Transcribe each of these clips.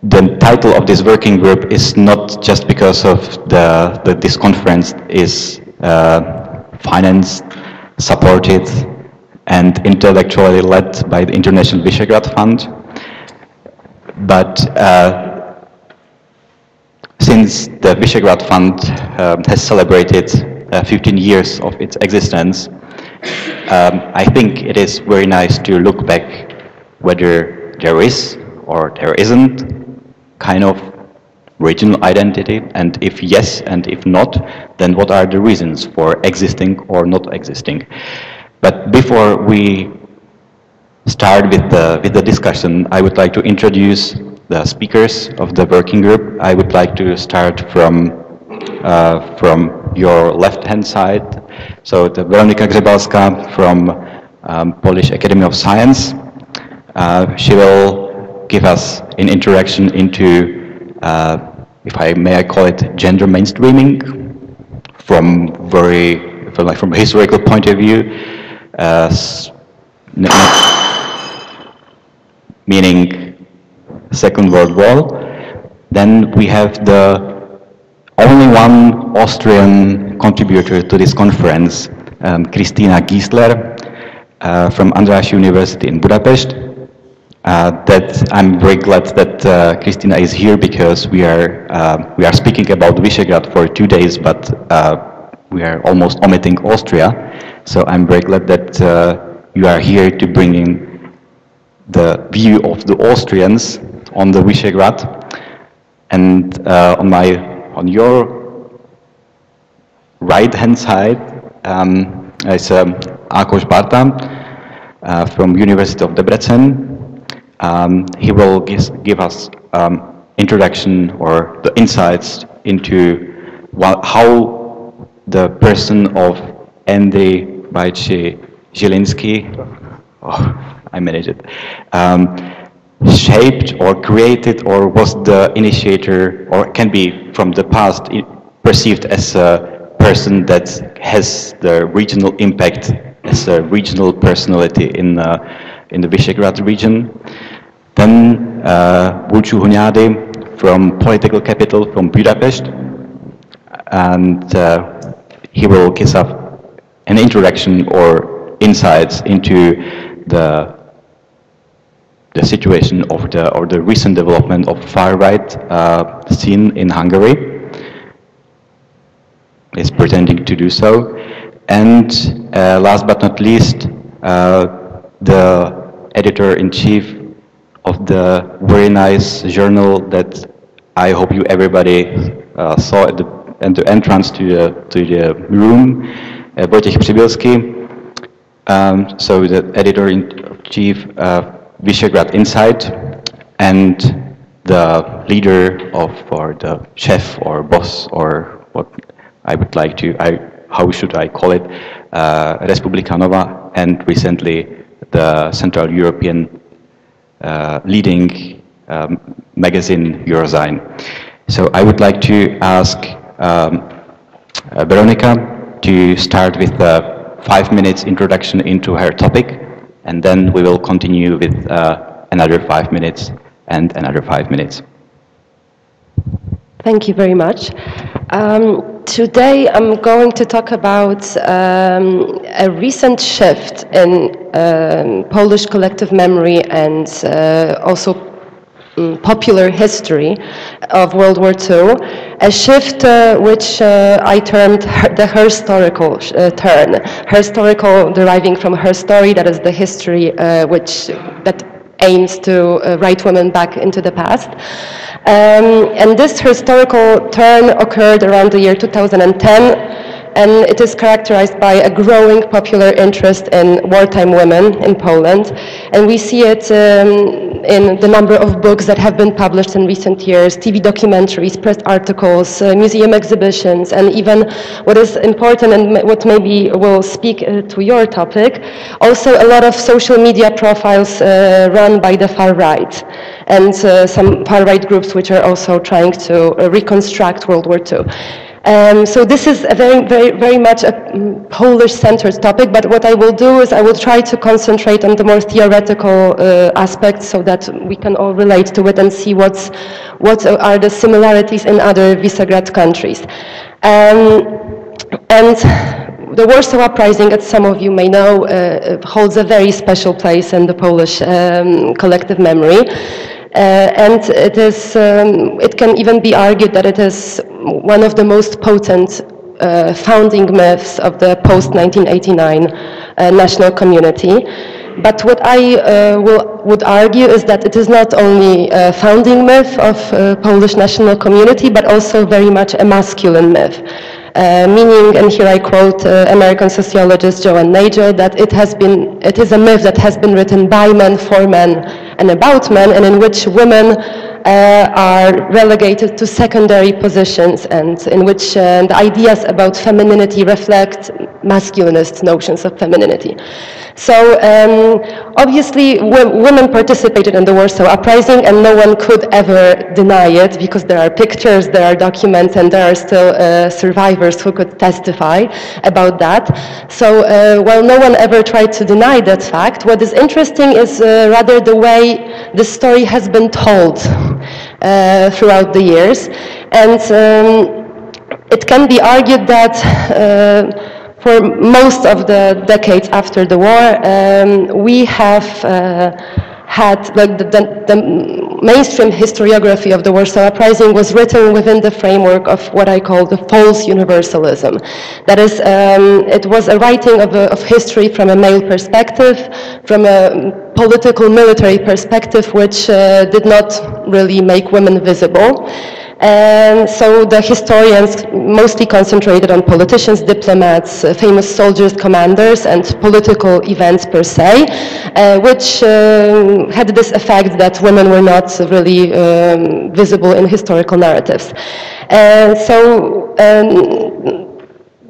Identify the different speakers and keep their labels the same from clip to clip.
Speaker 1: the title of this working group is not just because of this conference is financed, supported, and intellectually led by the International Visegrad Fund, but since the Visegrad Fund has celebrated 15 years of its existence, I think it is very nice to look back whether there is or there isn't kind of regional identity, and if yes and if not, then what are the reasons for existing or not existing. But before we start with the discussion, I would like to introduce the speakers of the working group. I would like to start from your left-hand side. So the Weronika Grzebalska from Polish Academy of Science. She will give us an introduction into, if I may call it, gender mainstreaming from a historical point of view, meaning Second World War. Then we have the only one Austrian contributor to this conference, Kristina Giesler from András University in Budapest. That I'm very glad that Kristina is here, because we are speaking about Visegrad for 2 days, but we are almost omitting Austria. So I'm very glad that you are here to bring in the view of the Austrians on the Visegrad. And on your right-hand side is Ákos Bartha from University of Debrecen. He will give us introduction or the insights into how the person of Andy Zielinski, I managed it, shaped or created or was the initiator, or can be from the past perceived as a person that has the regional impact, as a regional personality in the Visegrad region. Then Bulcsú Hunyadi from Political Capital from Budapest, and he will give us an introduction or insights into the situation of the recent development of far-right scene in Hungary. Is pretending to do so. And last but not least, the editor-in-chief of the very nice journal that I hope you everybody saw at the entrance to the room, Wojciech Przybylski. So the editor-in-chief Visegrad Insight, and the leader of, or the chef or boss, or what I would like to, how should I call it, Republika Nowa, and recently the Central European leading magazine Eurozine. So I would like to ask Weronika to start with a 5 minutes introduction into her topic, and then we will continue with another 5 minutes and another 5 minutes.
Speaker 2: Thank you very much. Today I'm going to talk about a recent shift in Polish collective memory and also popular history of World War II, a shift which I termed the historical turn. Historical deriving from her story, that is the history that aims to write women back into the past. And this historical turn occurred around the year 2010, and it is characterized by a growing popular interest in wartime women in Poland. And we see it in the number of books that have been published in recent years, TV documentaries, press articles, museum exhibitions, and even what is important and what maybe will speak to your topic, also a lot of social media profiles run by the far right, and some far right groups which are also trying to reconstruct World War II. So this is a very much a Polish-centered topic, but what I will do is I will try to concentrate on the more theoretical aspects so that we can all relate to it and see what are the similarities in other Visegrad countries. And the Warsaw Uprising, as some of you may know, holds a very special place in the Polish collective memory. And it can even be argued that it is one of the most potent founding myths of the post-1989 national community. But what I would argue is that it is not only a founding myth of Polish national community, but also very much a masculine myth. Meaning, and here I quote American sociologist Joan Nager, that it is a myth that has been written by men, for men, and about men, and in which women are relegated to secondary positions, and in which the ideas about femininity reflect masculinist notions of femininity. So obviously women participated in the Warsaw Uprising, and no one could ever deny it because there are pictures, there are documents, and there are still survivors who could testify about that. So while no one ever tried to deny that fact, what is interesting is rather the way the story has been told throughout the years. And it can be argued that for most of the decades after the war, we have had, like, the mainstream historiography of the Warsaw Uprising was written within the framework of what I call the false universalism. That is, it was a writing of history from a male perspective, from a political military perspective, which did not really make women visible. And so the historians mostly concentrated on politicians, diplomats, famous soldiers, commanders, and political events per se, which had this effect that women were not really visible in historical narratives.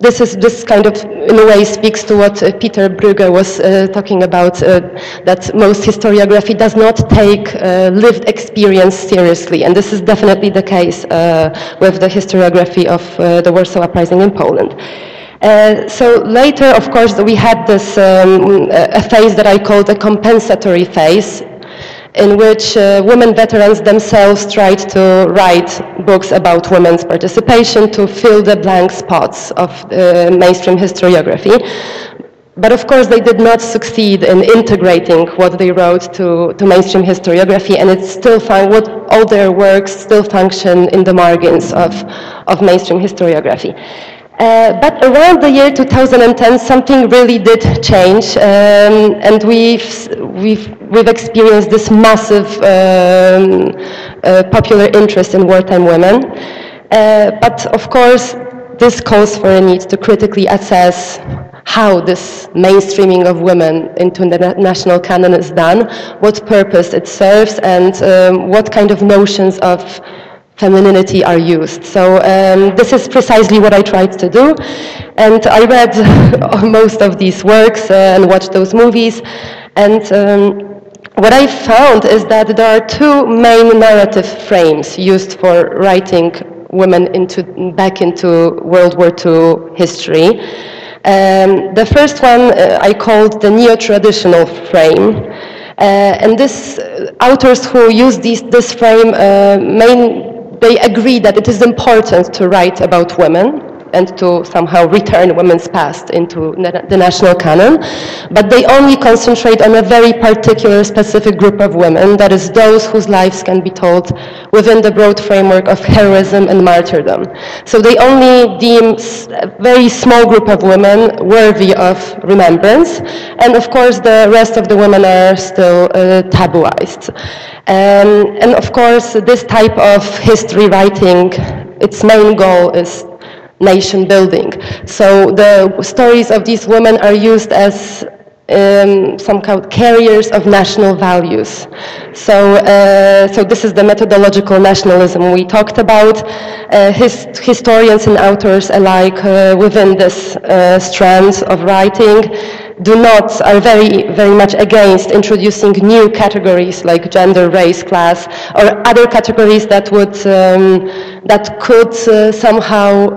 Speaker 2: This kind of, in a way, speaks to what Peter Brugge was talking about, that most historiography does not take lived experience seriously, and this is definitely the case with the historiography of the Warsaw Uprising in Poland. So later, of course, we had this a phase that I called a compensatory phase, in which women veterans themselves tried to write books about women's participation to fill the blank spots of mainstream historiography. But of course they did not succeed in integrating what they wrote to mainstream historiography, and it's still all their works still function in the margins of mainstream historiography. But around the year 2010, something really did change, and we've experienced this massive popular interest in wartime women. But of course, this calls for a need to critically assess how this mainstreaming of women into the national canon is done, what purpose it serves, and what kind of notions of femininity are used. So this is precisely what I tried to do, and I read most of these works and watched those movies, and what I found is that there are two main narrative frames used for writing women back into World War II history. The first one I called the neo-traditional frame, and this authors who use this frame they agree that it is important to write about women and to somehow return women's past into the national canon, but they only concentrate on a very particular specific group of women, that is those whose lives can be told within the broad framework of heroism and martyrdom. So they only deem a very small group of women worthy of remembrance, and of course the rest of the women are still tabooized. And of course this type of history writing, its main goal is nation building. So the stories of these women are used as some kind of carriers of national values. So this is the methodological nationalism we talked about. Historians and authors alike within this strand of writing are very much against introducing new categories like gender, race, class, or other categories that would that could somehow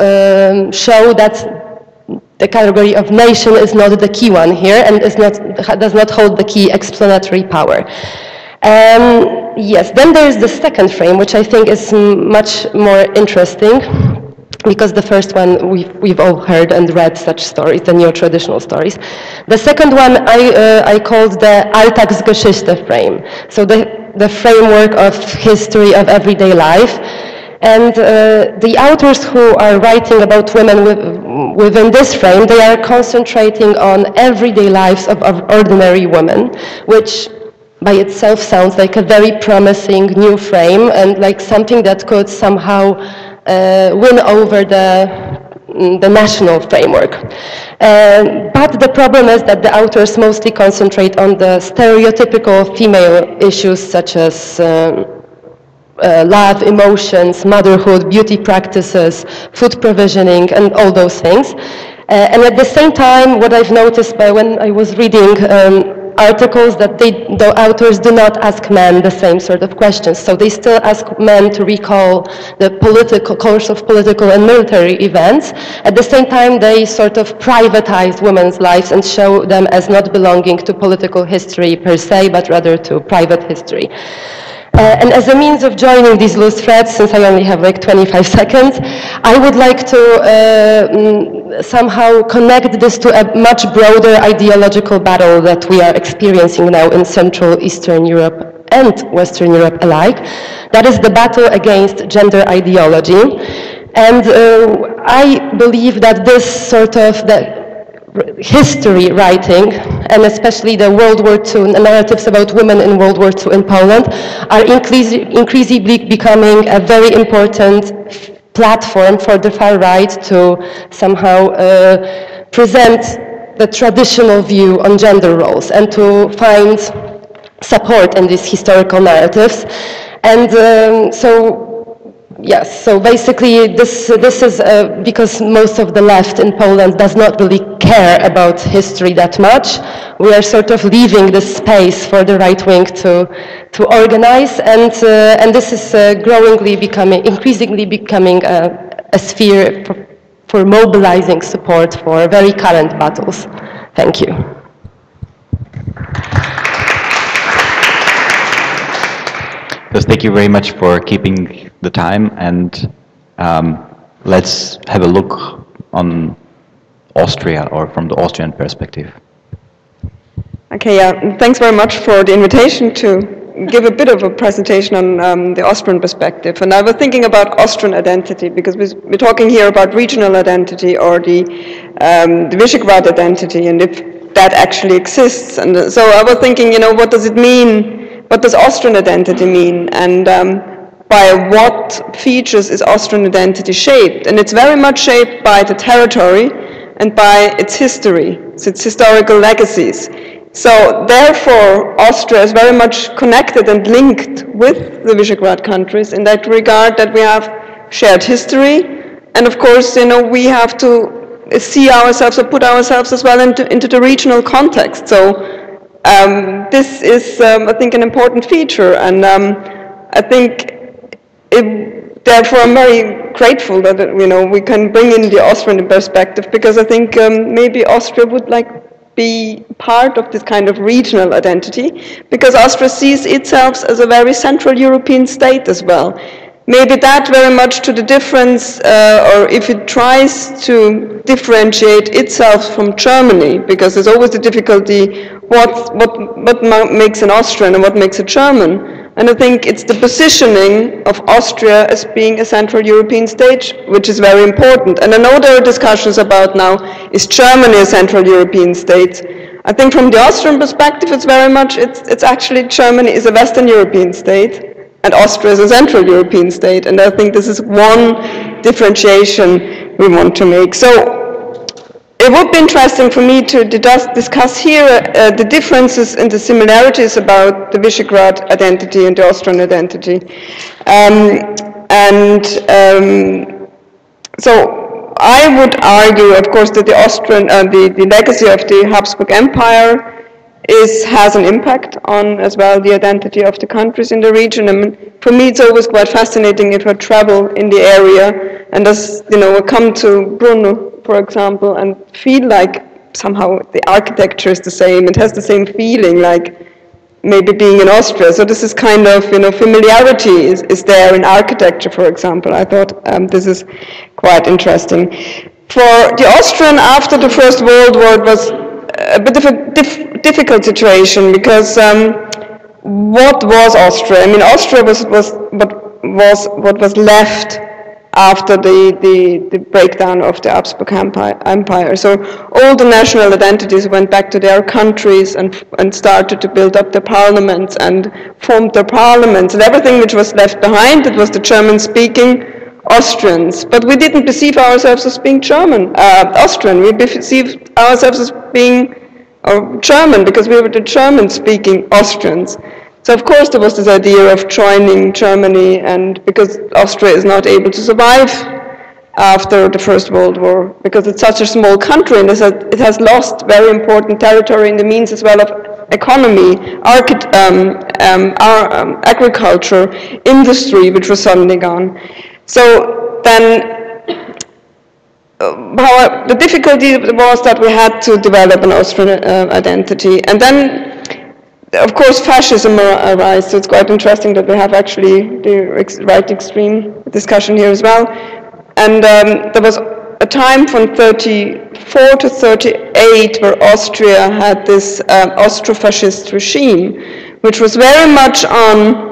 Speaker 2: show that the category of nation is not the key one here and does not hold the key explanatory power. Yes, then there is the second frame, which I think is much more interesting, because the first one we've all heard and read such stories, the neo-traditional stories. The second one I called the Alltagsgeschichte frame, so the framework of history of everyday life. And the authors who are writing about women within this frame, they are concentrating on everyday lives of ordinary women, which by itself sounds like a very promising new frame and like something that could somehow win over the national framework. But the problem is that the authors mostly concentrate on the stereotypical female issues such as love, emotions, motherhood, beauty practices, food provisioning, and all those things. And at the same time, what I've noticed when I was reading articles, that the authors do not ask men the same sort of questions. So they still ask men to recall the political course of political and military events. At the same time, they sort of privatize women's lives and show them as not belonging to political history per se, but rather to private history. And as a means of joining these loose threads, since I only have like 25 seconds, I would like to somehow connect this to a much broader ideological battle that we are experiencing now in Central Eastern Europe and Western Europe alike. That is the battle against gender ideology. And I believe that this sort of history writing, and especially the World War II narratives about women in World War II in Poland, are increasingly becoming a very important platform for the far right to somehow present the traditional view on gender roles and to find support in these historical narratives. And yes, so basically this is because most of the left in Poland does not really care about history that much. We are sort of leaving this space for the right wing to organize, and this is increasingly becoming a sphere for mobilizing support for very current battles. Thank you.
Speaker 1: Yes, thank you very much for keeping the time, and let's have a look on Austria, or from the Austrian perspective.
Speaker 3: Okay, yeah, thanks very much for the invitation to give a bit of a presentation on the Austrian perspective. And I was thinking about Austrian identity, because we're talking here about regional identity, or the Visegrad identity, and if that actually exists. And so I was thinking, what does it mean? What does Austrian identity mean, and by what features is Austrian identity shaped? And it's very much shaped by the territory and by its history, so its historical legacies. So therefore, Austria is very much connected and linked with the Visegrad countries in that regard, that we have shared history, and of course, we have to see ourselves or put ourselves as well into the regional context. So this is, I think, an important feature, and I think therefore I'm very grateful that we can bring in the Austrian perspective, because I think maybe Austria would be part of this kind of regional identity, because Austria sees itself as a very Central European state as well. Maybe that very much to the difference, or if it tries to differentiate itself from Germany, because there's always the difficulty, what makes an Austrian and what makes a German. And I think it's the positioning of Austria as being a Central European state, which is very important. And I know there are discussions about now, is Germany a Central European state? I think from the Austrian perspective, it's very much, it's actually Germany is a Western European state, and Austria is a Central European state. And I think this is one differentiation we want to make. So it would be interesting for me to discuss here the differences and the similarities about the Visegrad identity and the Austrian identity. So I would argue, of course, that the Austrian, the legacy of the Habsburg Empire has an impact on, as well, the identity of the countries in the region. I mean, for me, it's always quite fascinating if I travel in the area and as, I come to Brno, for example, and feel like somehow the architecture is the same. It has the same feeling, like maybe being in Austria. So this is kind of, familiarity is there in architecture, for example. I thought this is quite interesting. For the Austrian, after the First World War, it was a bit of a difficult situation, because what was Austria? I mean, Austria was what was left after the breakdown of the Habsburg Empire. So all the national identities went back to their countries and started to build up their parliaments and formed their parliaments. And everything which was left behind, it was the German-speaking Austrians. But we didn't perceive ourselves as being Austrian. We perceived ourselves as being German, because we were the German-speaking Austrians. So of course there was this idea of joining Germany, and because Austria is not able to survive after the First World War, because it's such a small country, and it has lost very important territory in the means as well of economy, agriculture, industry, which was suddenly gone. So then the difficulty was that we had to develop an Austrian identity, and then of course fascism arose. So it's quite interesting that we have actually the right extreme discussion here as well. And there was a time from 34 to 38 where Austria had this Austro-fascist regime, which was very much on,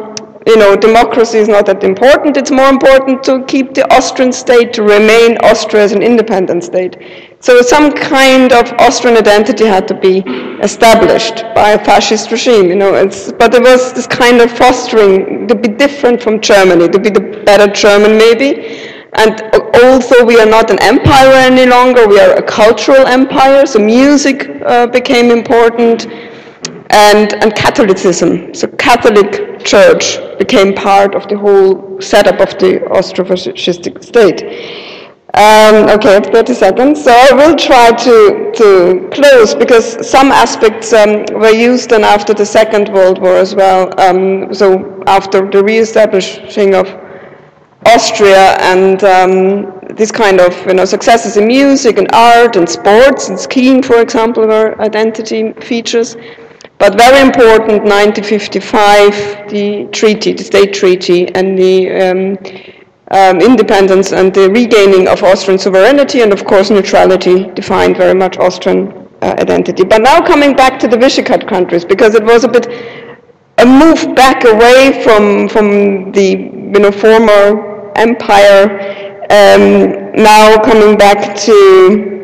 Speaker 3: democracy is not that important. It's more important to keep the Austrian state to remain Austria as an independent state. So some kind of Austrian identity had to be established by a fascist regime, but there was this kind of fostering to be different from Germany, to be the better German maybe. And also we are not an empire any longer, we are a cultural empire, so music became important, and Catholicism, so Catholic Church became part of the whole setup of the Austro-fascistic state. Okay, 30 seconds. So I will try to close, because some aspects were used then after the Second World War as well. So after the re-establishing of Austria and this kind of successes in music and art and sports and skiing, for example, were identity features. But very important, 1955, the state treaty, and the independence and the regaining of Austrian sovereignty, and of course neutrality defined very much Austrian identity. But now coming back to the Visegrad countries, because it was a bit a move back away from the former empire, now coming back to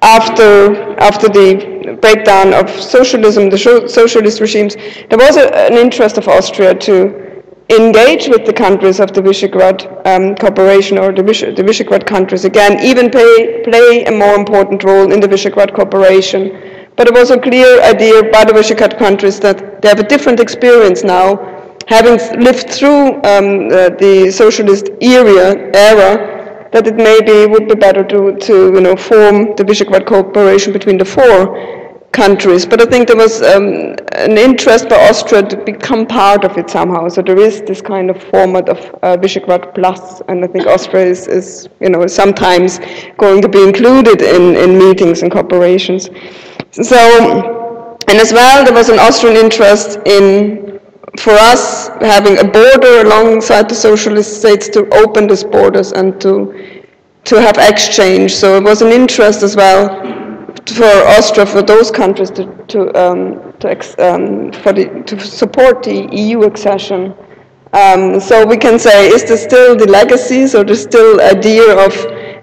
Speaker 3: after the breakdown of socialism, the socialist regimes, there was an interest of Austria to engage with the countries of the Visegrad cooperation, or the Visegrad countries again, even play a more important role in the Visegrad cooperation. But it was a clear idea by the Visegrad countries that they have a different experience now, having lived through the socialist era, that it maybe would be better to form the Visegrad cooperation between the four countries. But I think there was an interest by Austria to become part of it somehow. So there is this kind of format of Visegrad Plus, and I think Austria is sometimes going to be included in meetings and cooperations. So, and as well, there was an Austrian interest in, for us, having a border alongside the socialist states, to open these borders and to have exchange. So it was an interest as well for Austria, for those countries to support the EU accession. So we can say, is there still the legacies, or there's still idea of,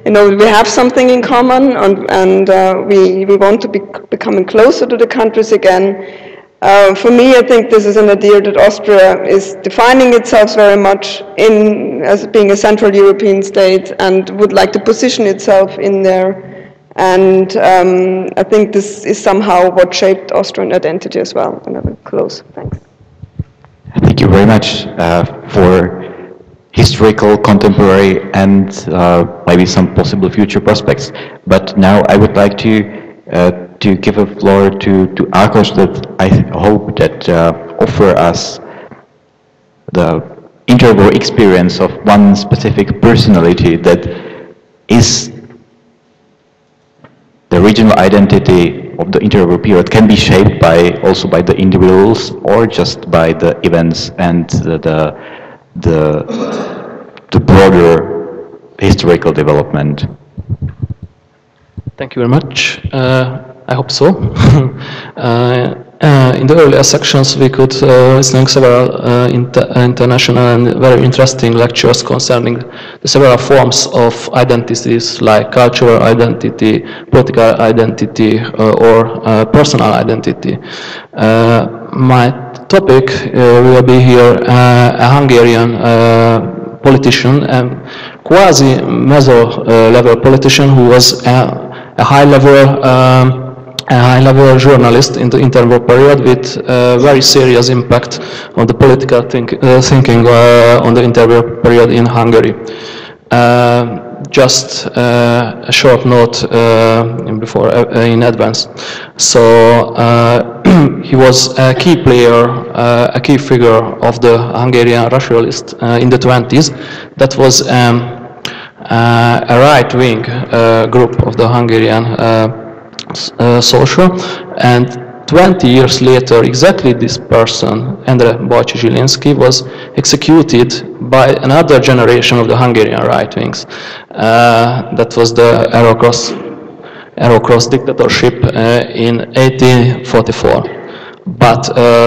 Speaker 3: we have something in common, and we want to be becoming closer to the countries again. For me, I think this is an idea that Austria is defining itself very much as being a Central European state, and would like to position itself in there. And I think this is somehow what shaped Austrian identity as well. And I will close. Thanks.
Speaker 1: Thank you very much for historical, contemporary, and maybe some possible future prospects. But now I would like to give a floor to Ákos, that I hope that offer us the interwar experience of one specific personality that is the regional identity of the interwar period, can be shaped by also by the individuals or just by the events and the broader historical development.
Speaker 4: Thank you very much. I hope so. In the earlier sections, we could listen to several international and very interesting lectures concerning the several forms of identities, like cultural identity, political identity, or personal identity. My topic will be here a Hungarian politician, quasi-meso-level politician who was a high-level journalist in the interwar period with very serious impact on the political thinking on the interwar period in Hungary. Just a short note in advance. So he was a key player, a key figure of the Hungarian racialist in the 20s. That was a right-wing group of the Hungarian social, and 20 years later, exactly this person, Endre Bajcsy, was executed by another generation of the Hungarian right-wings. That was the Arrow-Cross dictatorship in 1844. But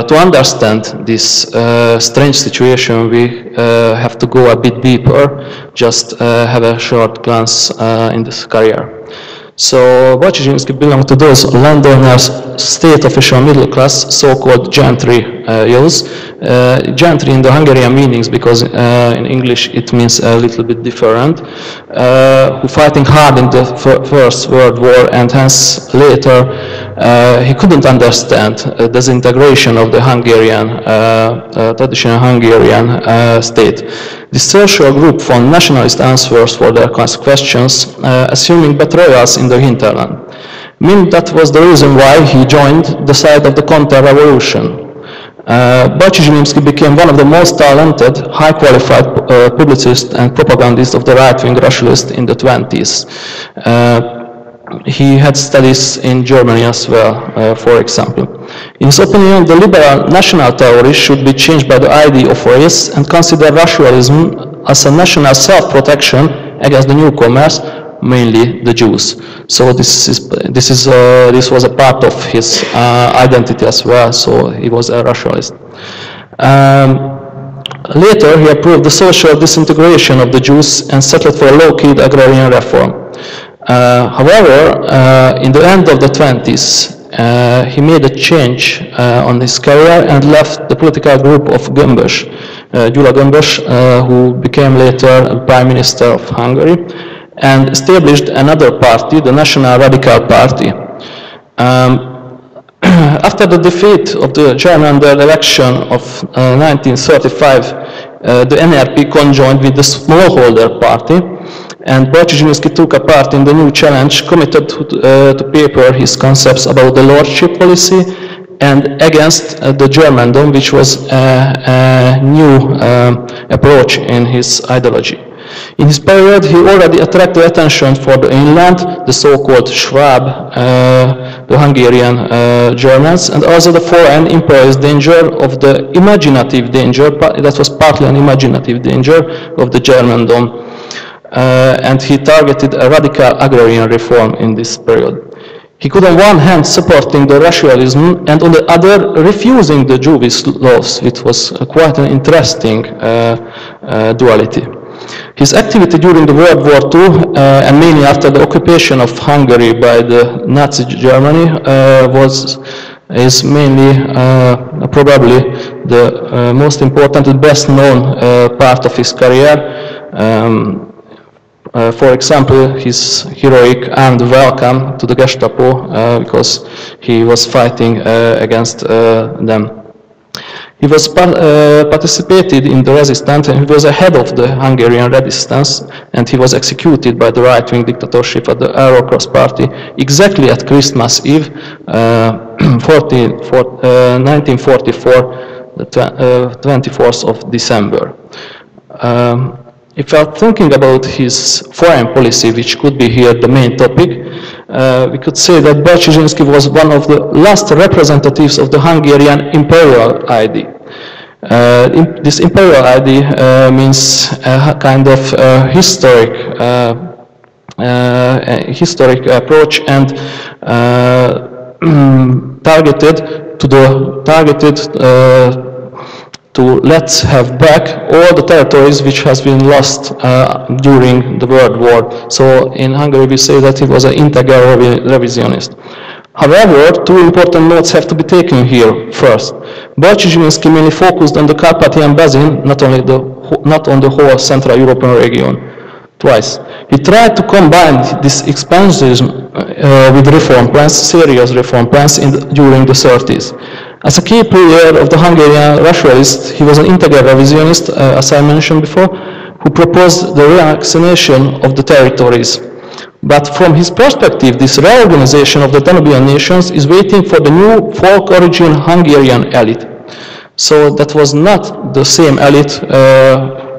Speaker 4: to understand this strange situation, we have to go a bit deeper, just have a short glance in this career. So Bajcsy belonged to those Londoners' state official middle class, so-called gentry youths. Gentry in the Hungarian meanings, because in English it means a little bit different, who fighting hard in the First World War, and hence later he couldn't understand the disintegration of the Hungarian, traditional Hungarian state. The social group found nationalist answers for their questions, assuming betrayals in the hinterland. That was the reason why he joined the side of the counter-revolution. Bajcsy became one of the most talented, high-qualified publicists and propagandists of the right-wing racialists in the 20s. He had studies in Germany as well, for example. In his opinion, the liberal national theory should be changed by the idea of race and consider racialism as a national self-protection against the newcomers, mainly the Jews. So this was a part of his identity as well. So he was a racialist. Later, he approved the social disintegration of the Jews and settled for a low-key agrarian reform. However, in the end of the 20s, he made a change on his career and left the political group of Gömbös, Gyula Gömbös, who became later Prime Minister of Hungary, and established another party, the National Radical Party. After the defeat of the German election of 1935, the NRP conjoined with the smallholder party, and Bajcsy took a part in the new challenge, committed to paper his concepts about the lordship policy and against the Germandom, which was a new approach in his ideology. In his period, he already attracted attention for the inland, the so-called Schwab, the Hungarian Germans, and also the foreign imperialist danger of the imaginative danger, that was partly an imaginative danger of the Germandom. And he targeted a radical agrarian reform in this period. He could on one hand supporting the racialism and on the other refusing the Jewish laws. It was quite an interesting duality. His activity during the World War II and mainly after the occupation of Hungary by the Nazi Germany is mainly probably the most important and best known part of his career. For example, his heroic armed welcome to the Gestapo because he was fighting against them. He was participated in the resistance, and he was a head of the Hungarian resistance, and he was executed by the right-wing dictatorship of the Ákos party exactly at Christmas Eve, 1944, the 24th of December. If we are thinking about his foreign policy, which could be here the main topic, we could say that Przybylski was one of the last representatives of the Hungarian imperial idea. This imperial idea means a kind of historic approach and targeted to let's have back all the territories which has been lost during the World War. So in Hungary we say that he was an integral revisionist. However, two important notes have to be taken here first. Przybylski mainly focused on the Carpathian Basin, not on the whole Central European region. Twice. He tried to combine this expansion with reform plans, serious reform plans during the 30s. As a key player of the Hungarian rationalists, he was an integral revisionist, as I mentioned before, who proposed the reannexation of the territories. But from his perspective, this reorganization of the Danubian nations is waiting for the new folk origin Hungarian elite. So that was not the same elite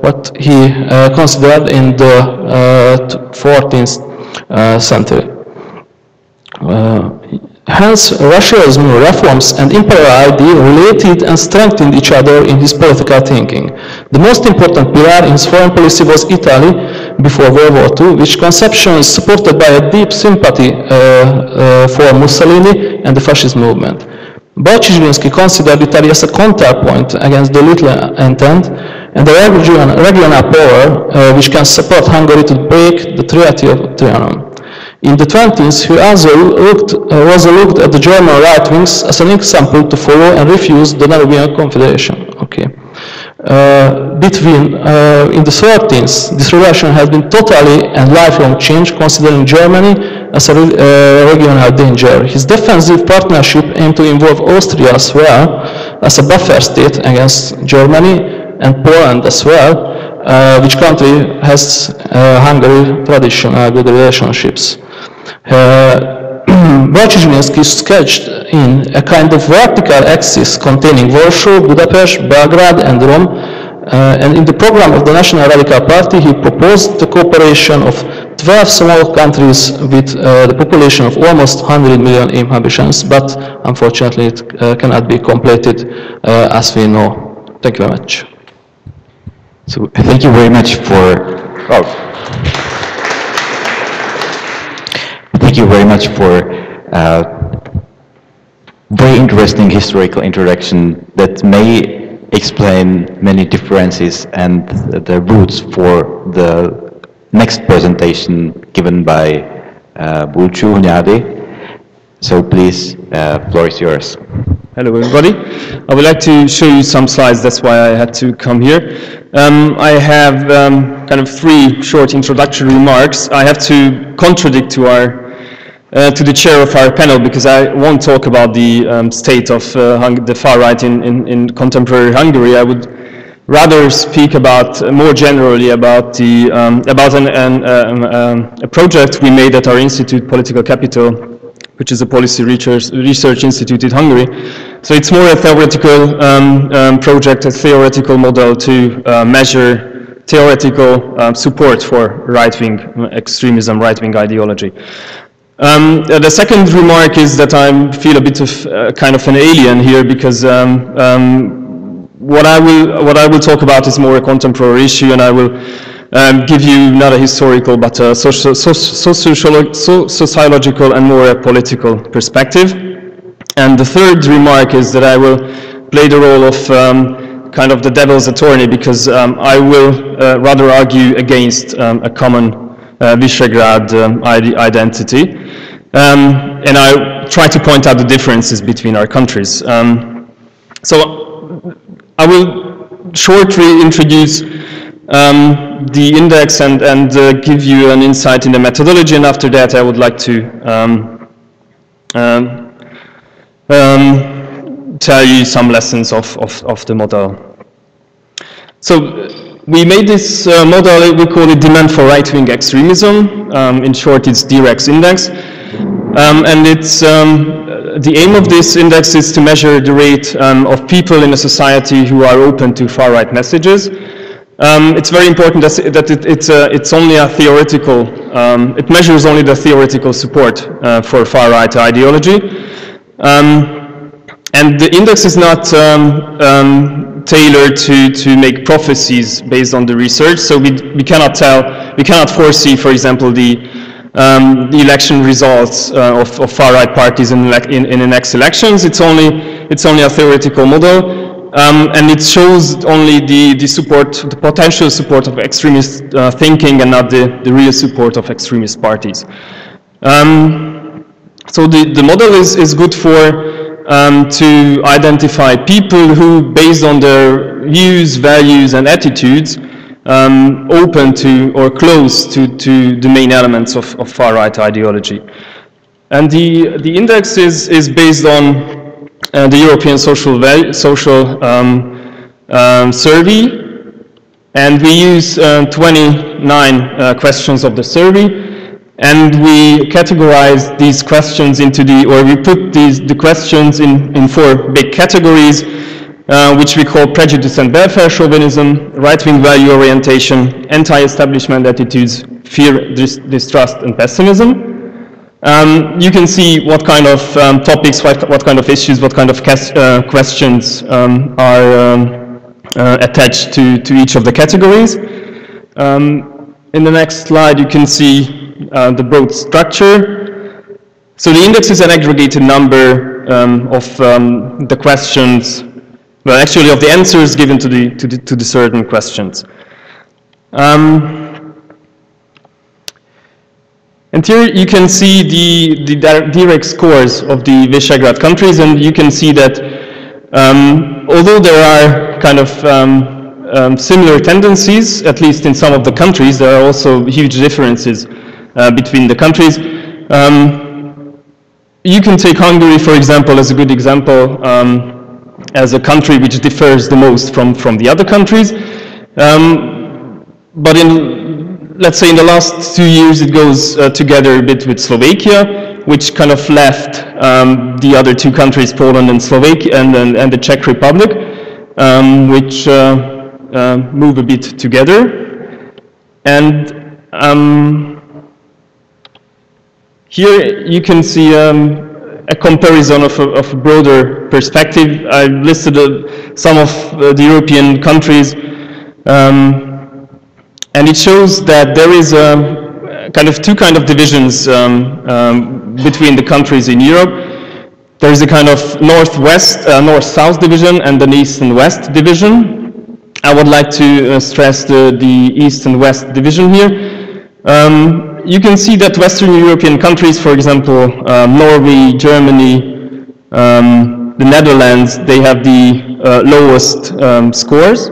Speaker 4: what he considered in the 14th century. Hence, Russia's reforms and imperial idea related and strengthened each other in his political thinking. The most important pillar in his foreign policy was Italy before World War II, which conception is supported by a deep sympathy for Mussolini and the fascist movement. Przybylski considered Italy as a counterpoint against the Little Entente and a regional power which can support Hungary to break the Treaty of Trianon. In the 20s, he also looked at the German right wings as an example to follow and refuse the Danubian Confederation. Okay. In the 13th, this relation has been totally and lifelong changed, considering Germany as a regional danger. His defensive partnership aimed to involve Austria as well as a buffer state against Germany and Poland as well, which country has Hungary traditional good relationships. Przybylski sketched in a kind of vertical axis containing Warsaw, Budapest, Belgrade and Rome, and in the program of the National Radical Party he proposed the cooperation of 12 small countries with the population of almost 100 million inhabitants, but unfortunately it cannot be completed as we know. Thank you very much.
Speaker 1: So thank you very much for thank you very much for very interesting historical introduction that may explain many differences and the roots for the next presentation given by Bulcsú, Hunyadi. So please, floor is yours.
Speaker 5: Hello everybody. I would like to show you some slides, that's why I had to come here. I have kind of three short introductory remarks. I have to contradict to the chair of our panel because I won't talk about the state of the far right in contemporary Hungary. I would rather speak about more generally about the a project we made at our institute, Political Capital, which is a policy research institute in Hungary. So it's more a theoretical project, a theoretical model to measure theoretical support for right-wing extremism, right-wing ideology. The second remark is that I feel a bit of kind of an alien here because what I will talk about is more a contemporary issue, and I will give you not a historical but a sociological and more a political perspective. And the third remark is that I will play the role of kind of the devil's attorney because I will rather argue against a common Visegrad identity, and I try to point out the differences between our countries. So I will shortly introduce the index and give you an insight in the methodology, and after that I would like to tell you some lessons of the model. So we made this model, we call it Demand for Right-Wing Extremism. In short, it's DREX index. And it's, the aim of this index is to measure the rate of people in a society who are open to far-right messages. It's very important that it's only a theoretical, it measures only the theoretical support for far-right ideology. And the index is not tailored to make prophecies based on the research, so we cannot foresee, for example, the election results of far-right parties in the next elections. It's only a theoretical model. And it shows only the potential support of extremist thinking and not the real support of extremist parties. So the model is good for to identify people who, based on their views, values, and attitudes, open to or close to the main elements of far-right ideology. And the index is based on the European social survey, and we use 29 questions of the survey, and we categorize these questions into we put the questions in 4 big categories, which we call prejudice and welfare chauvinism, right-wing value orientation, anti-establishment attitudes, fear, distrust, and pessimism. You can see what kind of topics, what kind of issues, what kind of questions are attached to each of the categories. In the next slide, you can see the broad structure. So the index is an aggregated number of the questions, well, actually of the answers given to the certain questions. And here you can see the direct scores of the Visegrad countries, and you can see that although there are kind of similar tendencies, at least in some of the countries, there are also huge differences between the countries. You can take Hungary, for example, as a good example, as a country which differs the most from the other countries. But let's say in the last 2 years, it goes together a bit with Slovakia, which kind of left the other 2 countries, Poland and Slovakia, and the Czech Republic, which move a bit together. And here you can see a comparison of a broader perspective. I listed some of the European countries. And it shows that there is kind of 2 kind of divisions between the countries in Europe. There is a kind of north-south division and an east and west division. I would like to stress the east and west division here. You can see that Western European countries, for example, Norway, Germany, the Netherlands, they have the lowest scores.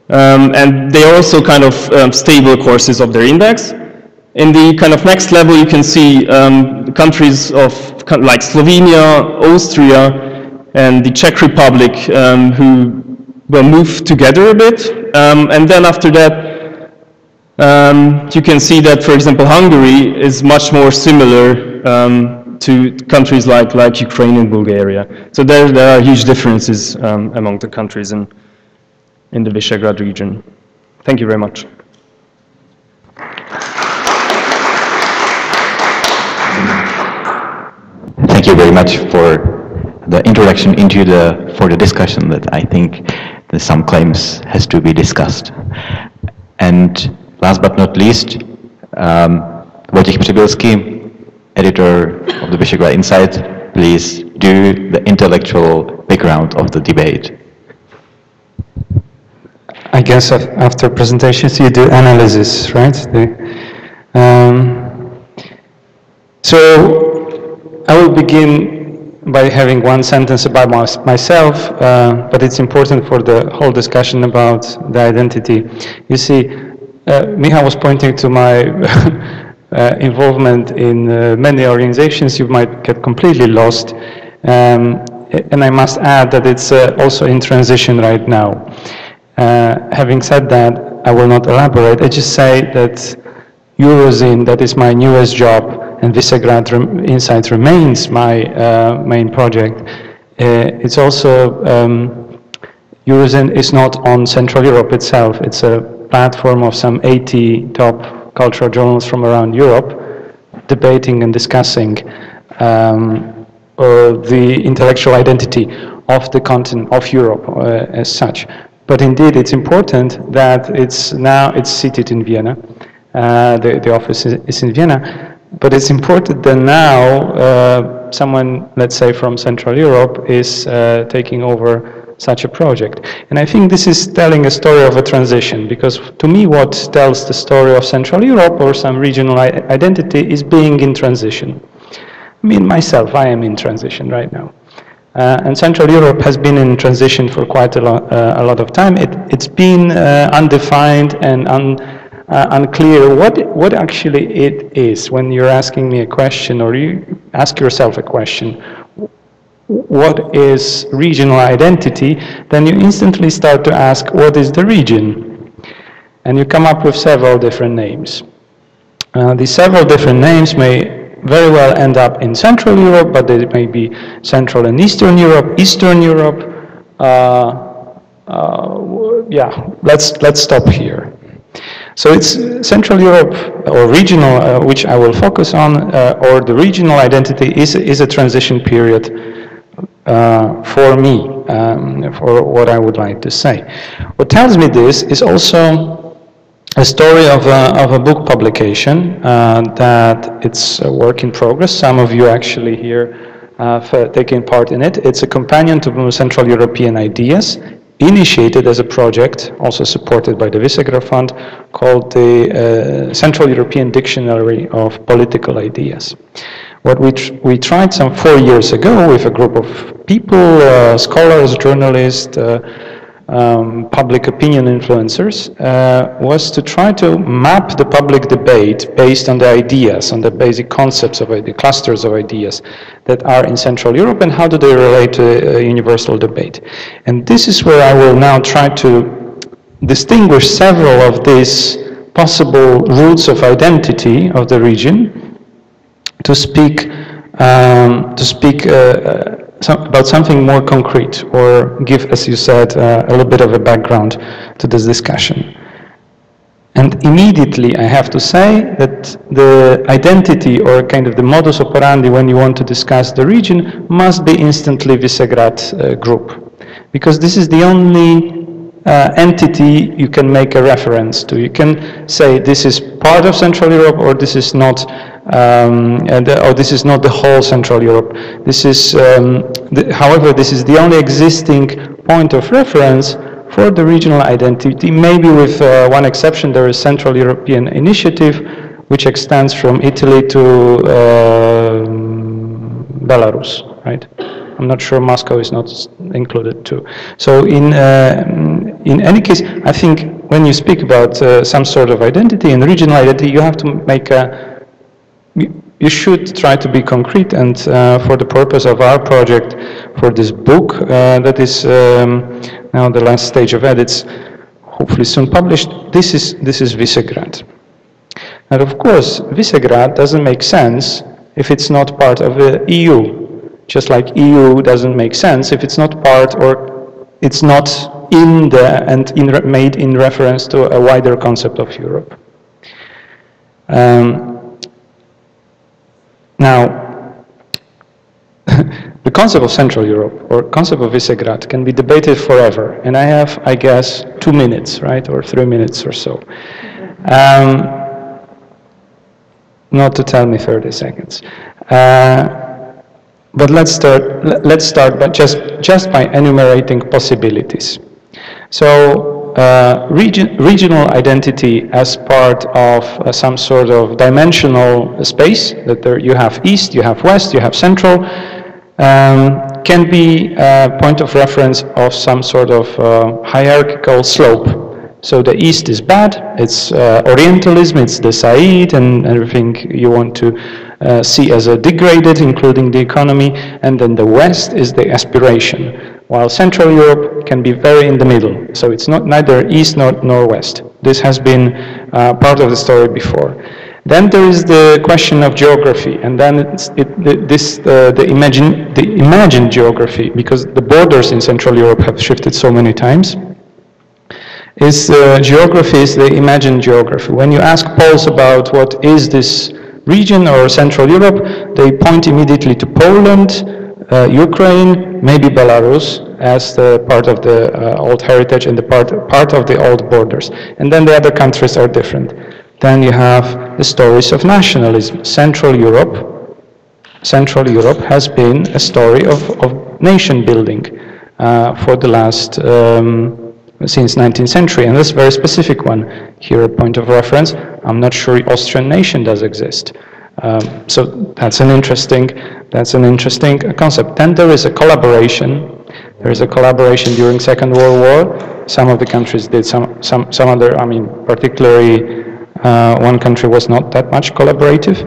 Speaker 5: And they are also kind of stable courses of their index. In the kind of next level, you can see countries like Slovenia, Austria, and the Czech Republic who will move together a bit. And then after that, you can see that, for example, Hungary is much more similar to countries like Ukraine and Bulgaria. So there are huge differences among the countries in the Visegrad region. Thank you very much.
Speaker 1: Thank you very much for the introduction into for the discussion that I think some claims has to be discussed. And last but not least, Wojciech Przybylski, editor of the Visegrad Insight, please do the intellectual background of the debate.
Speaker 6: I guess after presentations you do analysis, right? So I will begin by having one sentence about myself, but it's important for the whole discussion about the identity. You see, Michal was pointing to my involvement in many organizations. You might get completely lost. and I must add that it's also in transition right now. Having said that, I will not elaborate. I just say that Eurozine, that is my newest job, and Visegrad Insights remains my main project. It's also, Eurozine is not on Central Europe itself. It's a platform of some 80 top cultural journals from around Europe, debating and discussing the intellectual identity of the continent, of Europe as such. But indeed, it's important that it's seated in Vienna. The office is in Vienna. But it's important that now someone, let's say from Central Europe, is taking over such a project. And I think this is telling a story of a transition, because to me what tells the story of Central Europe or some regional identity is being in transition. Me myself, I am in transition right now. And Central Europe has been in transition for quite a lot of time. It's been undefined and unclear what actually it is. When you're asking me a question, or you ask yourself a question, what is regional identity, then you instantly start to ask, what is the region? And you come up with several different names. These several different names may very well end up in Central Europe, but they may be Central and Eastern Europe, Eastern Europe. Yeah, let's stop here. So it's Central Europe or regional, which I will focus on, or the regional identity is a transition period for me, for what I would like to say. What tells me this is also a story of a book publication that it's a work in progress. Some of you actually here taking part in it. It's a companion to Central European Ideas, initiated as a project, also supported by the Visegrad Fund, called the Central European Dictionary of Political Ideas. What we tried some 4 years ago with a group of people, scholars, journalists, public opinion influencers, was to try to map the public debate based on the ideas, on the basic concepts of the clusters of ideas that are in Central Europe, and how do they relate to a universal debate. And this is where I will now try to distinguish several of these possible roots of identity of the region, to speak about something more concrete, or give, as you said, a little bit of a background to this discussion. And immediately I have to say that the identity, or kind of the modus operandi when you want to discuss the region, must be instantly Visegrad group, because this is the only entity you can make a reference to. You can say this is part of Central Europe, or this is not, or this is not the whole Central Europe. This is, however, this is the only existing point of reference for the regional identity. Maybe with one exception, there is Central European Initiative, which extends from Italy to Belarus, right? I'm not sure Moscow is not included too. So in any case, I think when you speak about some sort of identity and regional identity, you have to make you should try to be concrete. And for the purpose of our project, for this book that is now the last stage of edits, hopefully soon published, this is Visegrad. And of course, Visegrad doesn't make sense if it's not part of the EU. Just like EU doesn't make sense if it's not part, or it's not in the, and made in reference to a wider concept of Europe. Now, the concept of Central Europe, or concept of Visegrad, can be debated forever. And I have, I guess, 2 minutes, right, or 3 minutes or so. Not to tell me 30 seconds. But let's start by just by enumerating possibilities. So regional identity as part of some sort of dimensional space, that there you have East, you have West, you have Central, can be a point of reference of some sort of hierarchical slope. So the East is bad, it's Orientalism, it's the Said and everything you want to see as a degraded, including the economy, and then the West is the aspiration, while Central Europe can be very in the middle. So it's not neither East nor West. This has been part of the story before. Then there is the question of geography, and then the imagined geography, because the borders in Central Europe have shifted so many times. Geography is the imagined geography. When you ask Poles about what is this region or Central Europe, they point immediately to Poland, Ukraine, maybe Belarus as the part of the old heritage and the part of the old borders. And then the other countries are different. Then you have the stories of nationalism. Central Europe has been a story of nation building for the last since 19th century, and that's a very specific one. Here, a point of reference, I'm not sure Austrian nation does exist. So that's an interesting concept. Then there is a collaboration. There is a collaboration during Second World War. Some of the countries did, some other, I mean, particularly one country was not that much collaborative.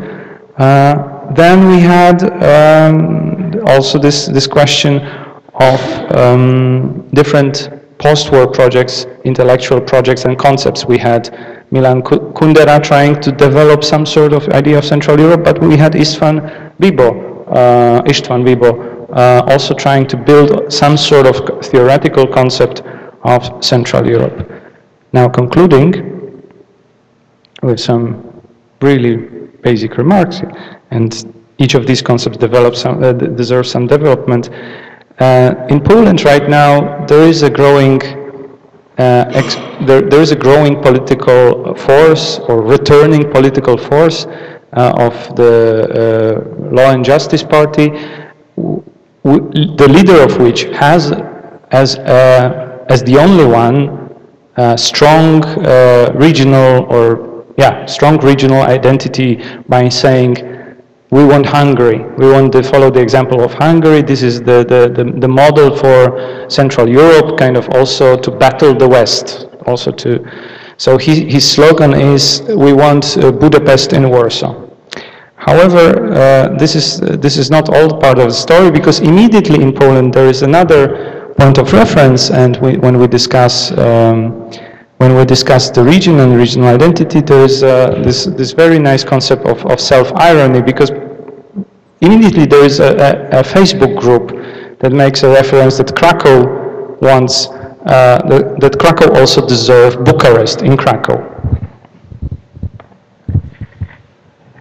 Speaker 6: Then we had also this question of different post-war projects, intellectual projects and concepts. We had Milan Kundera trying to develop some sort of idea of Central Europe, but we had István Bibo also trying to build some sort of theoretical concept of Central Europe. Now, concluding with some really basic remarks, and each of these concepts deserves some development. In Poland right now, there is a growing political force, or returning political force of the Law and Justice Party, the leader of which has as the only one strong regional identity by saying, we want Hungary. We want to follow the example of Hungary. This is the model for Central Europe, kind of also to battle the West. So his slogan is, we want Budapest in Warsaw. However, this is not all part of the story, because immediately in Poland there is another point of reference, and when we discuss the region and regional identity, there is this very nice concept of self-irony, because immediately there is a Facebook group that makes a reference that Krakow wants, that Krakow also deserves Bucharest in Krakow.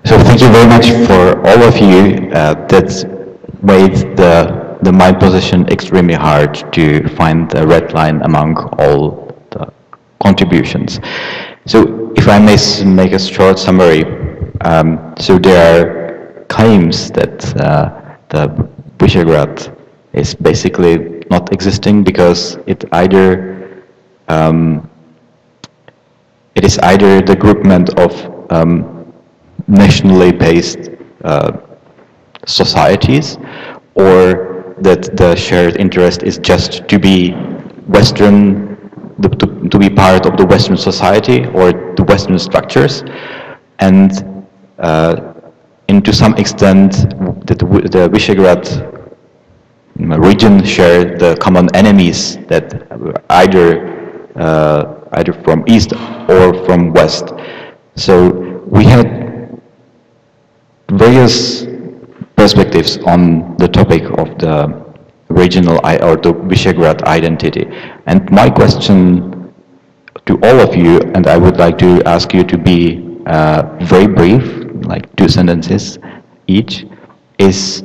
Speaker 1: So thank you very much for all of you that made my position extremely hard to find a red line among all the contributions. So if I may make a short summary, so there are claims that the Visegrad is basically not existing because it is either the groupment of nationally based societies, or that the shared interest is just to be Western, to be part of the Western society or the Western structures, and to some extent that the Visegrad region share the common enemies that either from east or from west. So we had various perspectives on the topic of the regional or the Visegrad identity. And my question to all of you, and I would like to ask you to be very brief, like 2 sentences each, is,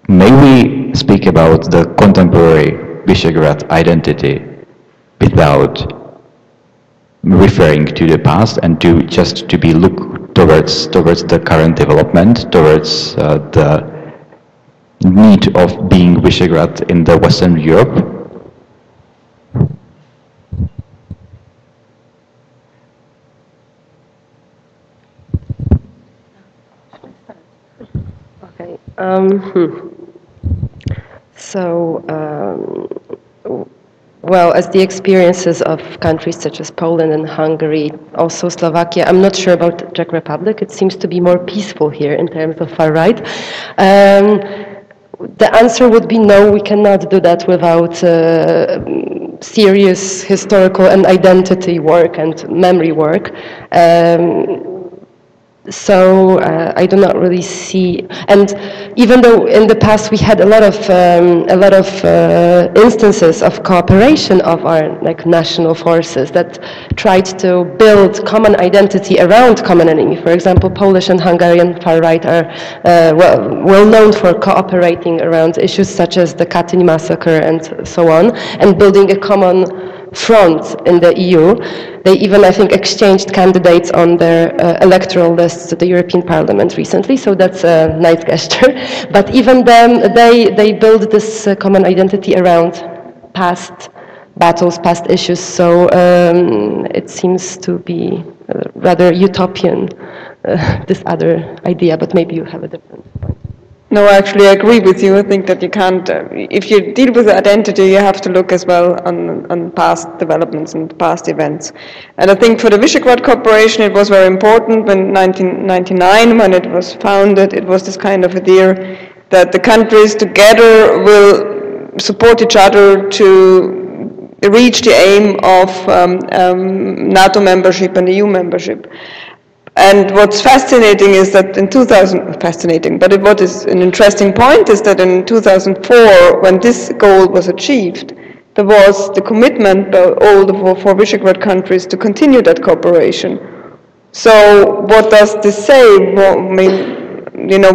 Speaker 1: may we speak about the contemporary Visegrad identity without referring to the past, and to be look towards the current development, towards the need of being Visegrad in the Western Europe?
Speaker 2: Okay. So well, as the experiences of countries such as Poland and Hungary, also Slovakia. I'm not sure about the Czech Republic. It seems to be more peaceful here in terms of far right. The answer would be no, we cannot do that without serious historical and identity work and memory work. So I do not really see, and even though in the past we had a lot of instances of cooperation of our national forces that tried to build common identity around common enemy. For example, Polish and Hungarian far right are well known for cooperating around issues such as the Katyn massacre and so on, and building a common front in the EU. They even, I think, exchanged candidates on their electoral lists to the European Parliament recently, so that's a nice gesture. But even then, they build this common identity around past battles, past issues, so it seems to be rather utopian, this other idea, but maybe you have a different point.
Speaker 3: No, actually, I agree with you. I think that you can't, if you deal with identity, you have to look as well on past developments and past events. And I think for the Visegrad Cooperation, it was very important when 1999, when it was founded, it was this kind of idea that the countries together will support each other to reach the aim of NATO membership and EU membership. And what's fascinating is that in what is an interesting point is that in 2004, when this goal was achieved, there was the commitment by all the four Visegrad countries to continue that cooperation. So what does this say? Well, I mean, you know,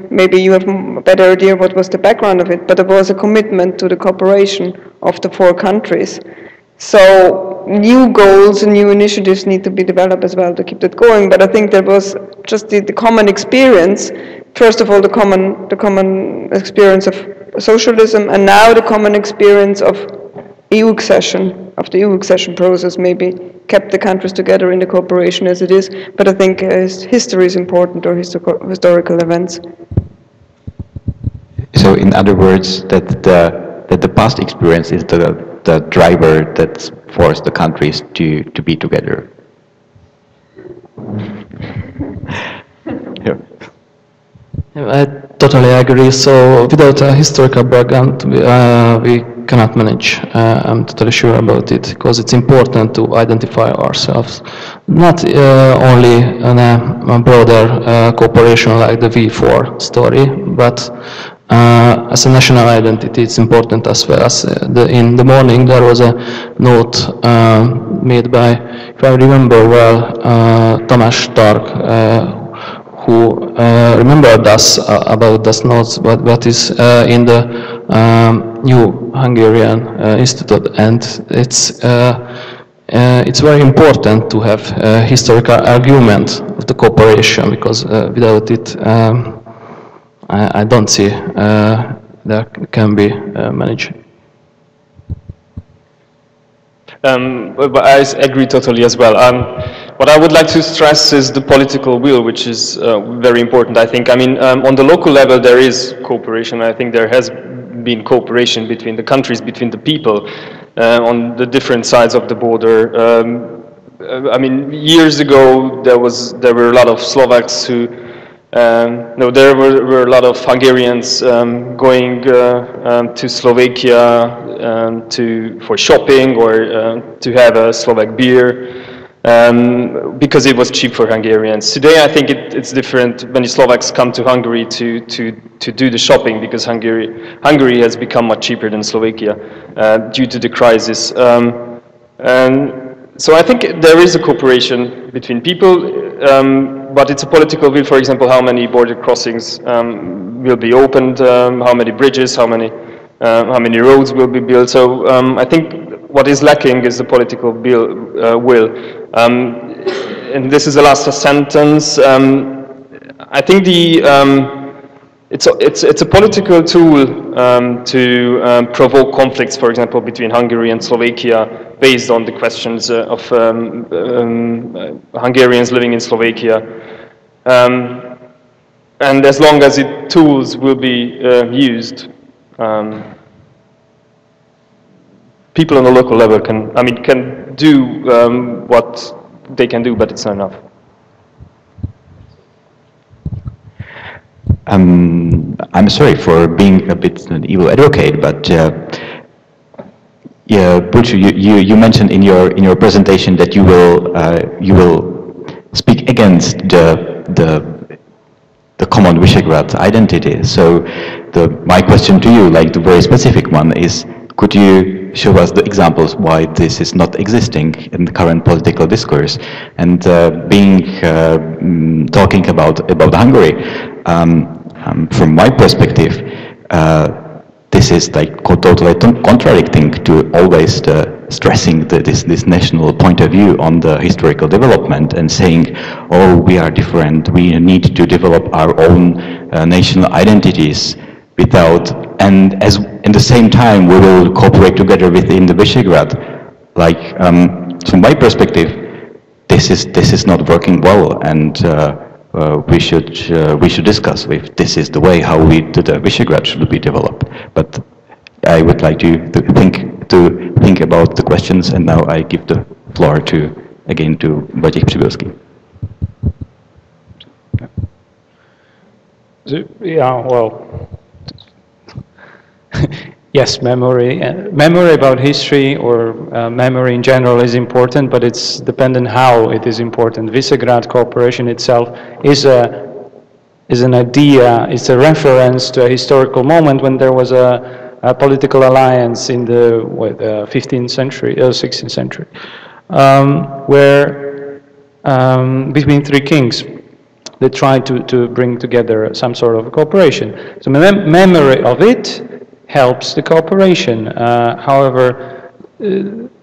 Speaker 3: maybe you have a better idea what was the background of it, but there was a commitment to the cooperation of the four countries. So new goals and new initiatives need to be developed as well to keep that going. But I think there was just the common experience. First of all, the common experience of socialism, and now the common experience of EU accession, of the EU accession process, maybe kept the countries together in the cooperation as it is. But I think history is important, or historical events.
Speaker 1: So, in other words, that the past experience is the driver that forced the countries to be together. Yeah.
Speaker 4: I totally agree. So without a historical background, we cannot manage. I'm totally sure about it, because it's important to identify ourselves, not only in a broader cooperation like the V4 story, but as a national identity, it's important as well. As in the morning, there was a note made by, if I remember well, Tamás Stark, who remembered us about those notes, what is in the new Hungarian Institute, and it's very important to have a historical argument of the cooperation, because without it, I don't see there can be managed.
Speaker 5: But I agree totally as well. What I would like to stress is the political will, which is very important, I think. I mean, on the local level, there is cooperation. I think there has been cooperation between the countries, between the people, on the different sides of the border. I mean, years ago, there were a lot of Slovaks who no, there were a lot of Hungarians going to Slovakia for shopping or to have a Slovak beer because it was cheap for Hungarians. Today, I think it's different. Many Slovaks come to Hungary to do the shopping because Hungary has become much cheaper than Slovakia due to the crisis. And so I think there is a cooperation between people. But it's a political will, for example, how many border crossings will be opened, how many bridges, how many roads will be built. So I think what is lacking is the political will. And this is the last sentence. I think it's a political tool to provoke conflicts, for example, between Hungary and Slovakia, based on the questions of Hungarians living in Slovakia. And as long as tools will be used, people on the local level can do what they can do, but it's not enough.
Speaker 1: I'm sorry for being a bit an evil advocate, but yeah, Bulcsú, you mentioned in your presentation that you will speak against the common Visegrad identity. So my question to you, like the very specific one, is could you show us the examples why this is not existing in the current political discourse? And talking about Hungary, from my perspective, this is like totally contradicting to always stressing this national point of view on the historical development and saying, oh, we are different, we need to develop our own national identities and in the same time we will cooperate together within the Visegrad. Like, from my perspective, this is not working well, and we should discuss if this is the way how the Visegrad should be developed. But I would like to think about the questions, and now I give the floor again to Wojciech Przybylski.
Speaker 6: Yeah, well, yes, memory about history or memory in general is important, but it's dependent how it is important. Visegrad cooperation itself is an idea, it's a reference to a historical moment when there was a political alliance in the 15th century, 16th century, where between three kings, they tried to bring together some sort of cooperation. So memory of it helps the cooperation. However,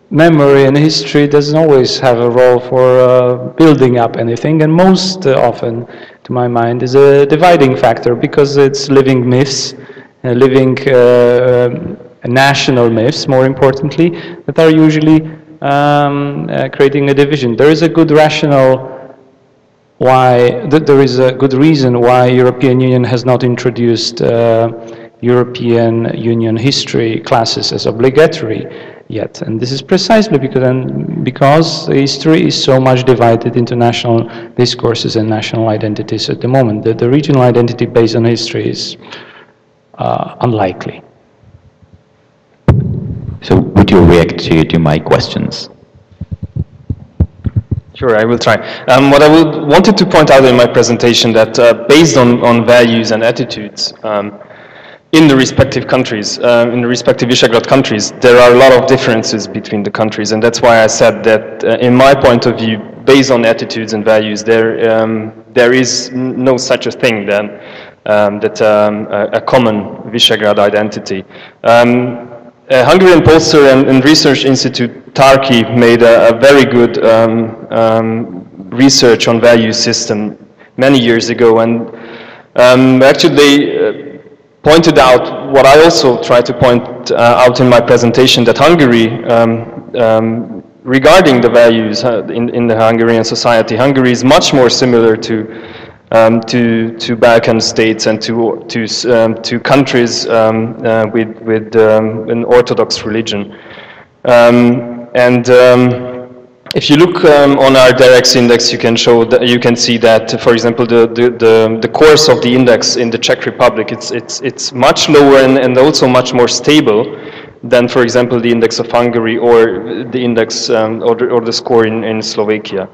Speaker 6: memory and history doesn't always have a role for building up anything, and most often, to my mind, is a dividing factor because it's living myths, living national myths, more importantly, that are usually creating a division. There is a good rationale there is a good reason why European Union has not introduced European Union history classes as obligatory yet, and this is precisely because history is so much divided into national discourses and national identities at the moment. The regional identity based on history is unlikely.
Speaker 1: So would you react to my questions?
Speaker 5: Sure, I will try. What I wanted to point out in my presentation that based on values and attitudes in the respective countries, in the respective Visegrad countries, there are a lot of differences between the countries, and that's why I said that in my point of view, based on attitudes and values, there is no such a thing then a common Visegrad identity. Hungarian pollster and research institute Tarki made a very good research on value system many years ago, and actually they pointed out what I also try to point out in my presentation, that Hungary, regarding the values in the Hungarian society, Hungary is much more similar to Balkan states and to countries with an Orthodox religion. If you look on our directs index, you can see that, for example, the course of the index in the Czech Republic, it's much lower and also much more stable than, for example, the index of Hungary or the index or the score in Slovakia.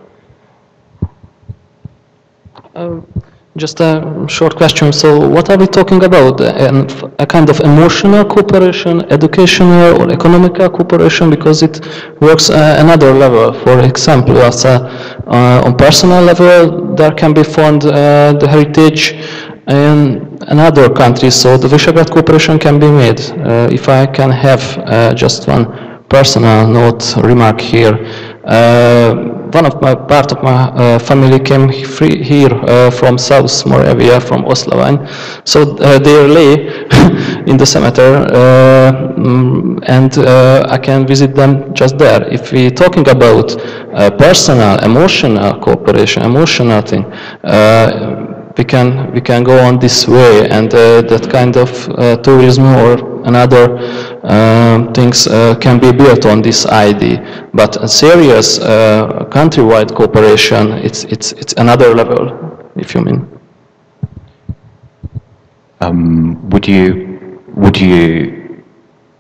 Speaker 4: Just a short question. So what are we talking about? A kind of emotional cooperation, educational or economical cooperation? Because it works another level. For example, on personal level, there can be formed the heritage in another countries. So the Visegrad cooperation can be made. If I can have just one personal note, remark here. Part of my family came here from South Moravia, from Oslavany. So they lay in the cemetery, and I can visit them just there. If we're talking about personal, emotional cooperation, emotional thing, we can go on this way, and that kind of tourism or another things can be built on this ID. But a serious countrywide cooperation, it's another level, if you mean.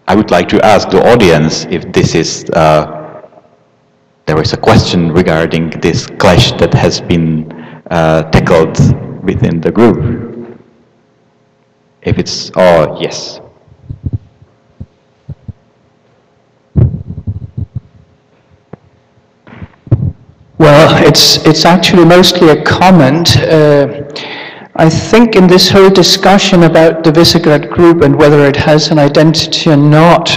Speaker 1: I would like to ask the audience if this is, there is a question regarding this clash that has been tackled within the group. If it's, oh, yes.
Speaker 7: Well, it's actually mostly a comment. I think in this whole discussion about the Visegrad Group and whether it has an identity or not,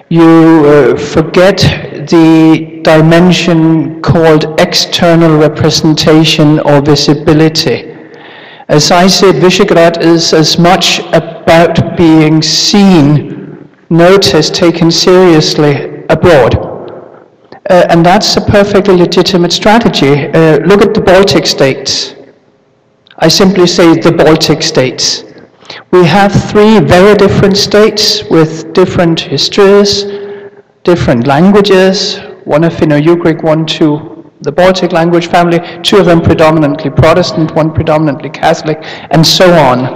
Speaker 7: you forget the dimension called external representation or visibility. As I said, Visegrad is as much about being seen, noticed, taken seriously abroad. And that's a perfectly legitimate strategy. Look at the Baltic states. I simply say the Baltic states. We have three very different states with different histories, different languages, one a Finno-Ugric, one to the Baltic language family, two of them predominantly Protestant, one predominantly Catholic, and so on.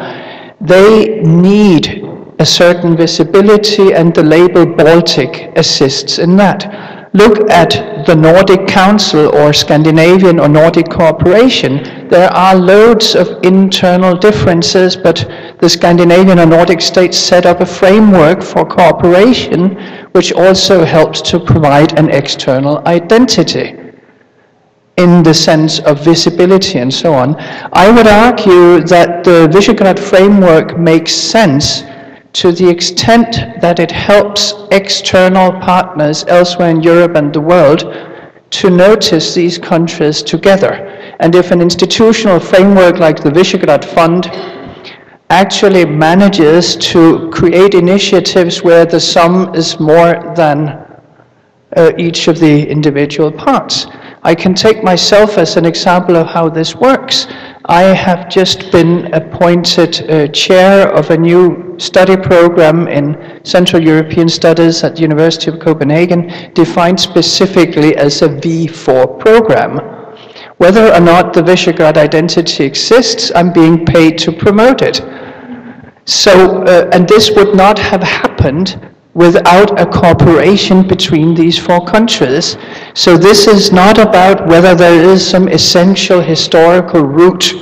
Speaker 7: They need a certain visibility, and the label Baltic assists in that. Look at the Nordic Council or Scandinavian or Nordic cooperation. There are loads of internal differences, but the Scandinavian or Nordic states set up a framework for cooperation which also helps to provide an external identity in the sense of visibility and so on. I would argue that the Visegrad framework makes sense to the extent that it helps external partners elsewhere in Europe and the world to notice these countries together. And if an institutional framework like the Visegrad Fund actually manages to create initiatives where the sum is more than each of the individual parts. I can take myself as an example of how this works. I have just been appointed chair of a new study program in Central European Studies at the University of Copenhagen, defined specifically as a V4 program. Whether or not the Visegrad identity exists, I'm being paid to promote it. So, and this would not have happened without a cooperation between these four countries. So this is not about whether there is some essential historical root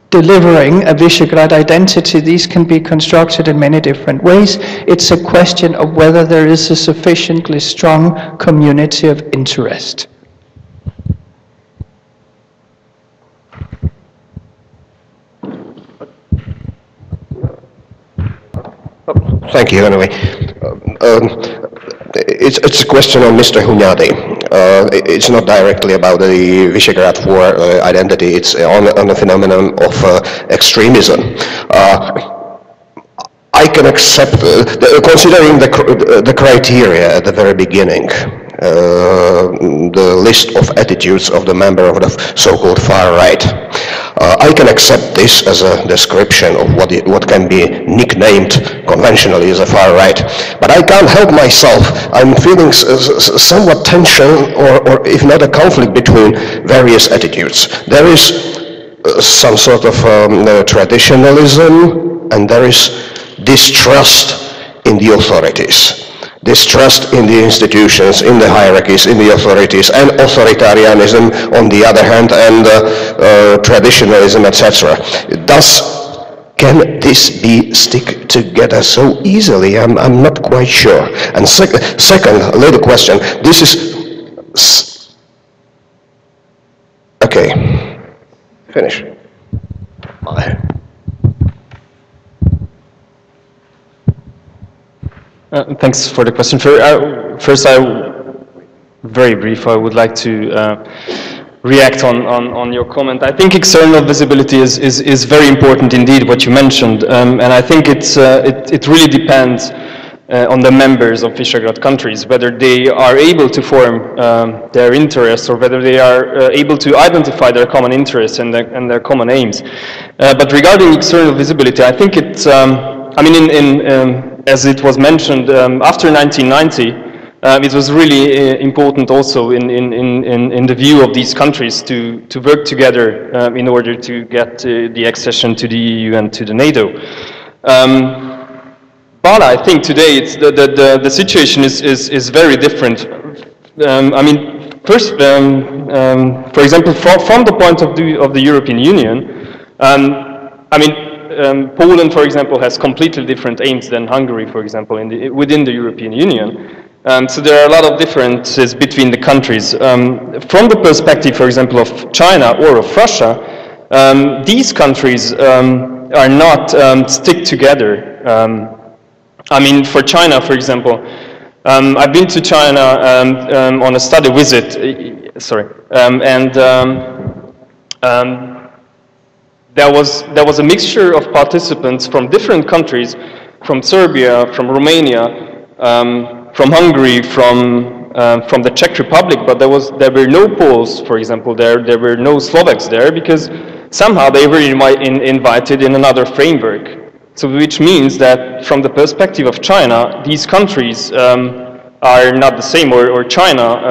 Speaker 7: delivering a Visegrad identity. These can be constructed in many different ways. It's a question of whether there is a sufficiently strong community of interest.
Speaker 8: Thank you, anyway. It's a question on Mr. Hunyadi. It's not directly about the Visegrad 4 identity, it's on the phenomenon of extremism. I can accept, considering the criteria at the very beginning, the list of attitudes of the member of the so-called far right. I can accept this as a description of what can be nicknamed conventionally as a far right, but I can't help myself. I'm feeling somewhat tension, or if not a conflict between various attitudes. There is some sort of traditionalism, and there is distrust in the authorities. Distrust in the institutions, in the hierarchies, in the authorities, and authoritarianism on the other hand, and traditionalism, etc. Can this be stick together so easily? I'm not quite sure. And second, a little question. This is... Okay. Finish.
Speaker 5: Thanks for the question. First, very brief, I would like to react on your comment. I think external visibility is very important indeed, what you mentioned, and I think it really depends on the members of Visegrad countries, whether they are able to form their interests, or whether they are able to identify their common interests and their common aims. But regarding external visibility, I think it's, I mean, as it was mentioned, after 1990, it was really important also in the view of these countries to work together in order to get the accession to the EU and to the NATO. But I think today the situation is very different. I mean, first, for example, from the point of view of the European Union, I mean, Poland, for example, has completely different aims than Hungary, for example, within the European Union. So there are a lot of differences between the countries. From the perspective, for example, of China or of Russia, these countries are not stick together. I mean, for China, for example, I've been to China on a study visit, there was a mixture of participants from different countries, from Serbia, from Romania, from Hungary, from the Czech Republic, but there were no Poles, for example, there were no Slovaks there, because somehow they were invited in another framework. So which means that from the perspective of China, these countries are not the same, or China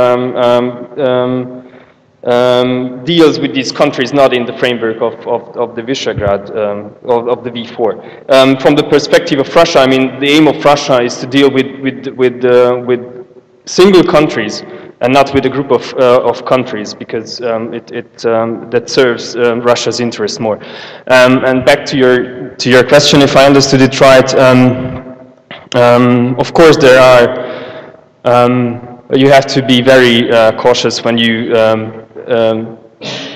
Speaker 5: deals with these countries not in the framework of the Visegrad, of the V4. From the perspective of Russia, I mean, the aim of Russia is to deal with single countries and not with a group of countries, because that serves Russia's interest more. And back to your question, if I understood it right, of course there are. You have to be very cautious when you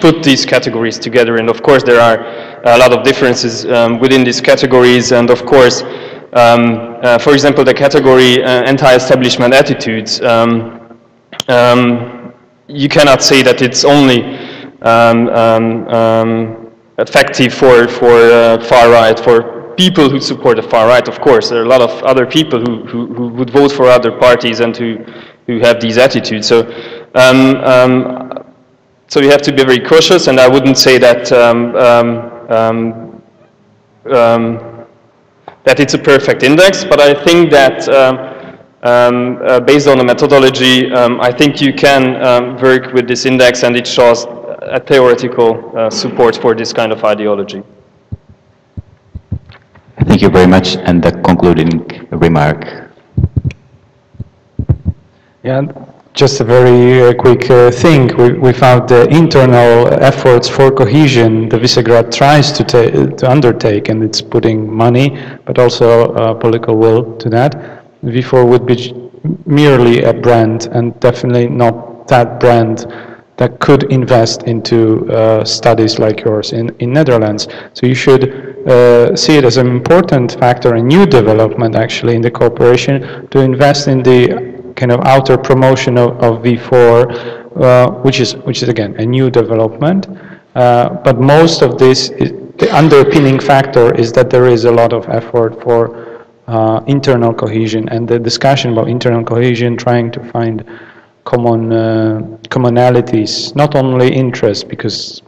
Speaker 5: put these categories together, and of course there are a lot of differences within these categories, and of course, for example, the category anti-establishment attitudes, you cannot say that it's only effective for far right, for people who support the far right. Of course, there are a lot of other people who would vote for other parties and who have these attitudes. So, so you have to be very cautious, and I wouldn't say that that it's a perfect index, but I think that based on the methodology, I think you can work with this index, and it shows a theoretical support for this kind of ideology.
Speaker 1: Thank you very much, and the concluding remark.
Speaker 6: Yeah, just a very quick thing. We found the internal efforts for cohesion the Visegrad tries to undertake, and it's putting money, but also political will to that. V4 would be merely a brand, and definitely not that brand that could invest into studies like yours in Netherlands. So you should see it as an important factor, a new development actually in the cooperation, to invest in the kind of outer promotion of V4, which is again a new development. But most of this, the underpinning factor is that there is a lot of effort for internal cohesion, and the discussion about internal cohesion, trying to find commonalities, not only interests, because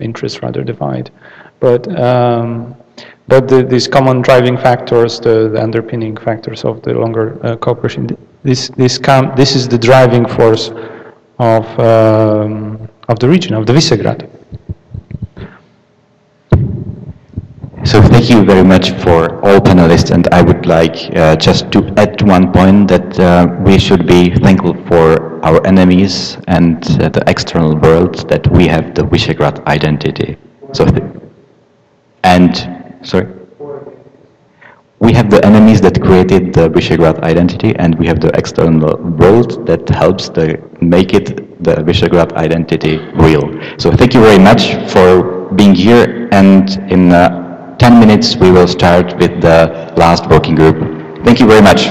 Speaker 6: interests rather divide, but these common driving factors, the underpinning factors of the longer cooperation. This is the driving force of the region, of the Visegrad.
Speaker 1: So thank you very much for all panelists, and I would like just to add one point that we should be thankful for our enemies and the external world that we have the Visegrad identity. So, we have the enemies that created the Visegrad identity, and we have the external world that helps make it the Visegrad identity real. So thank you very much for being here, and in 10 minutes we will start with the last working group. Thank you very much.